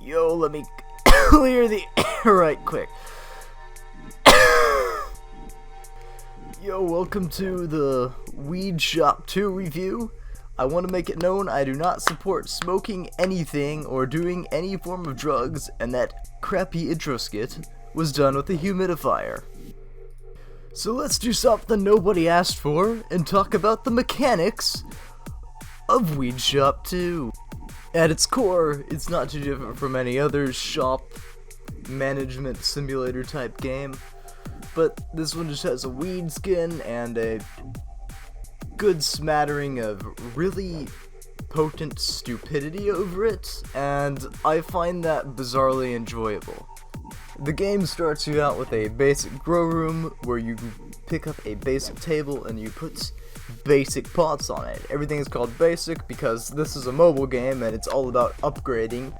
Yo, let me clear the air right quick. Yo, welcome to the Weed Shop 2 review. I want to make it known I do not support smoking anything or doing any form of drugs, and that crappy intro skit was done with a humidifier. So let's do something nobody asked for and talk about the mechanics of Weed Shop 2. At its core, it's not too different from any other shop management simulator type game, but this one just has a weed skin and a good smattering of really potent stupidity over it, and I find that bizarrely enjoyable. The game starts you out with a basic grow room where you pick up a basic table and you put basic pots on it. Everything is called basic because this is a mobile game and it's all about upgrading,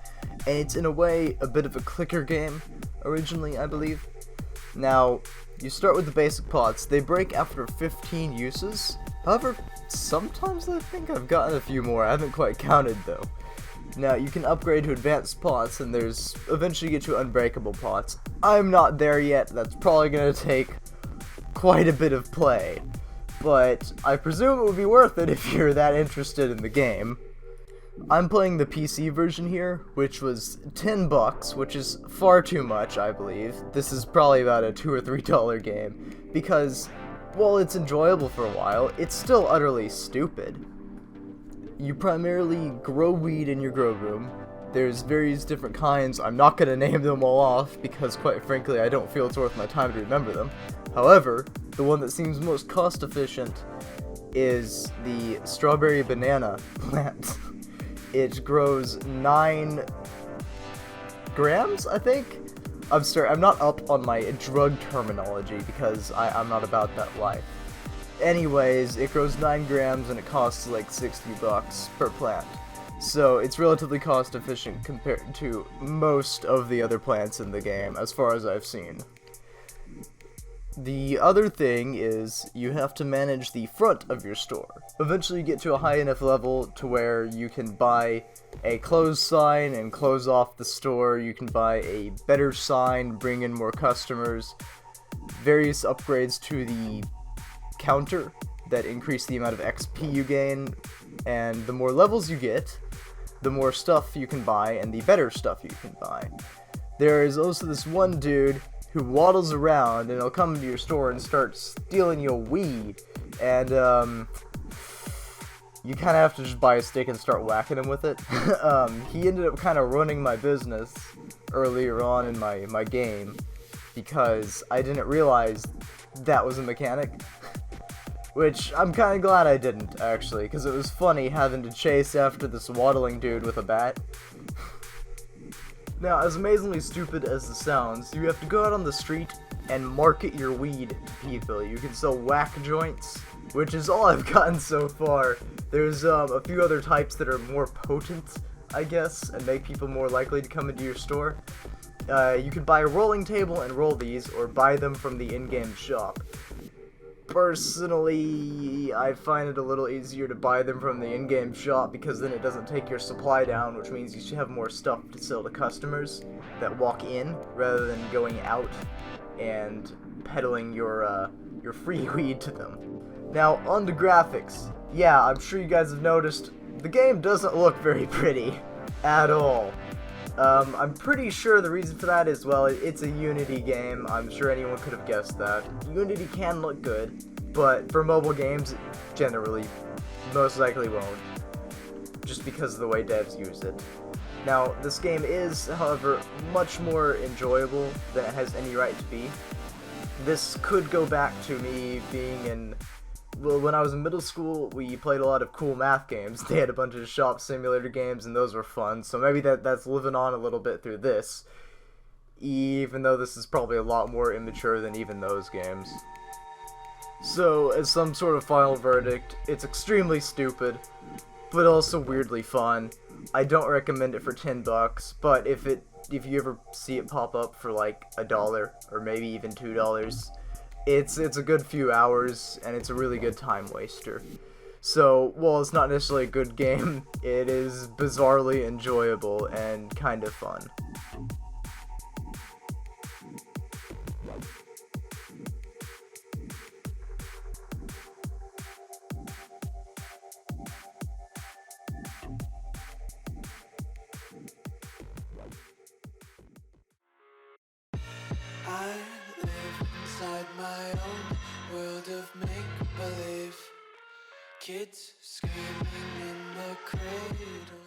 and it's in a way a bit of a clicker game originally, I believe. Now, you start with the basic pots. They break after 15 uses. However, sometimes I think I've gotten a few more. I haven't quite counted though. Now, you can upgrade to advanced pots, and there's eventually you get to unbreakable pots. I'm not there yet. That's probably going to take quite a bit of play, but I presume it would be worth it if you're that interested in the game. I'm playing the PC version here, which was $10, which is far too much, I believe. This is probably about a $2 or $3 game, because while it's enjoyable for a while, it's still utterly stupid. You primarily grow weed in your grow room. There's various different kinds. I'm not going to name them all off, because quite frankly I don't feel it's worth my time to remember them. However, the one that seems most cost efficient is the strawberry banana plant. It grows 9 grams, I think? I'm sorry, I'm not up on my drug terminology because I'm not about that life. Anyways, it grows 9 grams and it costs like $60 per plant. So it's relatively cost efficient compared to most of the other plants in the game, as far as I've seen. The other thing is you have to manage the front of your store. Eventually you get to a high enough level to where you can buy a close sign and close off the store. You can buy a better sign, bring in more customers, various upgrades to the counter that increase the amount of XP you gain, and the more levels you get, the more stuff you can buy and the better stuff you can buy. There is also this one dude who waddles around and he'll come into your store and start stealing your weed, and you kind of have to just buy a stick and start whacking him with it. He ended up kind of running my business earlier on in my game because I didn't realize that was a mechanic. Which I'm kind of glad I didn't, actually, because it was funny having to chase after this waddling dude with a bat. Now, as amazingly stupid as this sounds, you have to go out on the street and market your weed to people. You can sell whack joints, which is all I've gotten so far. There's a few other types that are more potent, I guess, and make people more likely to come into your store. You can buy a rolling table and roll these, or buy them from the in-game shop. Personally, I find it a little easier to buy them from the in-game shop because then it doesn't take your supply down, which means you should have more stuff to sell to customers that walk in rather than going out and peddling your free weed to them. Now, on to graphics. Yeah, I'm sure you guys have noticed the game doesn't look very pretty at all. I'm pretty sure the reason for that is, well, it's a Unity game. I'm sure anyone could have guessed that. Unity can look good, but for mobile games, it generally most likely won't, just because of the way devs use it. Now, this game is, however, much more enjoyable than it has any right to be. This could go back to me being in... Well, when I was in middle school, we played a lot of cool math games. They had a bunch of shop simulator games, and those were fun, so maybe that's living on a little bit through this, even though this is probably a lot more immature than even those games. So, as some sort of final verdict, it's extremely stupid, but also weirdly fun. I don't recommend it for $10, but if you ever see it pop up for like $1, or maybe even $2, it's a good few hours, and it's a really good time waster. So, while it's not necessarily a good game, it is bizarrely enjoyable and kind of fun. I live inside my own world of make-believe. Kids screaming in the cradles.